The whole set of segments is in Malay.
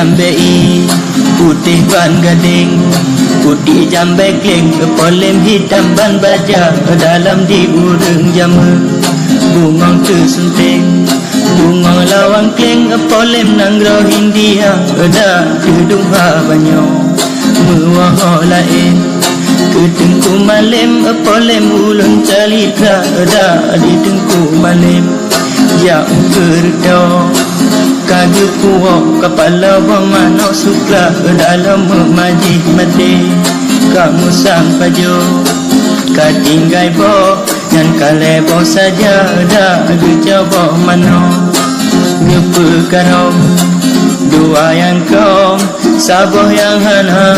jambei putih ban gading, putih jambe kleng polem hitam ban baja dalam diurung jama bungong tersunting bungong lawang kleng polem nanggro Hindia ada tudung habanyo muah lain ketengku malem polem ulun calitra ada di tengku malem jauh kerdo kage puak kepala bermano sukla dalam majid mati kamu sang pajo katinggai bo yang kalebo saja dah gejabo mano ngepekarom dua yang kau saboh yang hana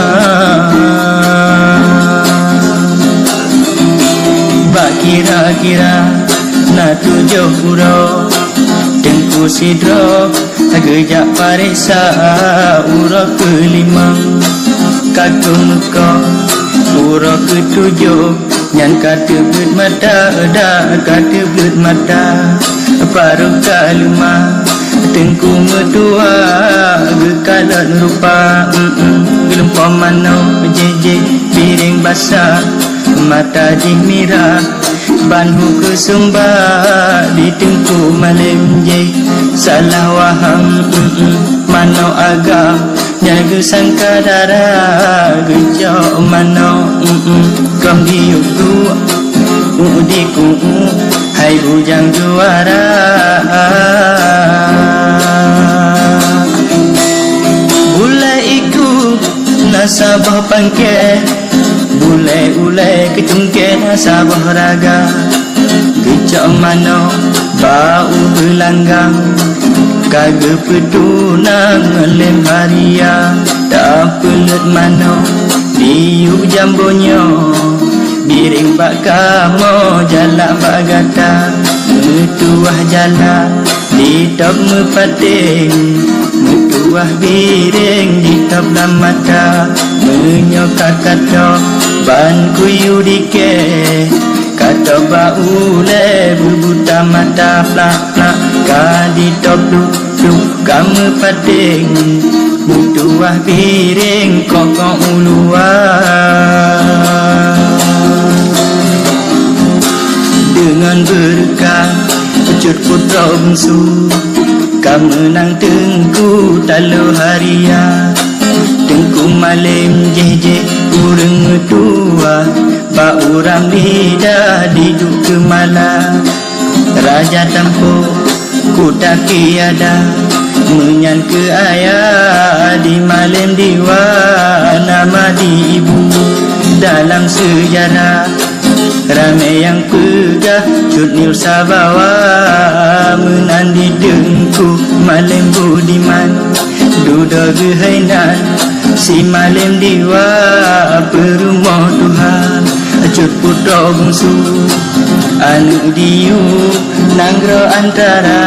bak kira-kira na tujuh pura tengku sidro gejak parisa urah kelima kakung kau urah ketujuh yang kata belut mata dah kata belut mata paruh kaluma tengku medua gekalan rupa gelem pamano jeje piring basah mata jimira banhu kesumba di tengku malam je salah waham mano agam nyaga sangka darah gejau mano kam diuk tu udiku hai bujang juara bulai iku nasabah pangke bulai kecungke nasabah raga gejau mano bau belanggang kage pedunang lem haria tak pelet mano diuk jambonyo biring bak kamo jalak bak gata metuah jala di top mepating metuah biring di top lamata menyokat kato ban kuyu dike kato baule berbuta mata plak-plak kadi top duk kamu pating metuah biring kokong uluan dengan berkah pecut putra bungsu kamu nang tengku talu haria tengku malam jeje urang tua ba urang lidah diduk kemala raja tampo ku tak tiada menyan ke ayah di malam diwa nama di ibu dalam sejarah ramai yang pegah cut nirsa bawa menandi dengku malam budiman duda gehainan si malam diwa perumah Tuhan cut putra bungsu anu diu nanggro antara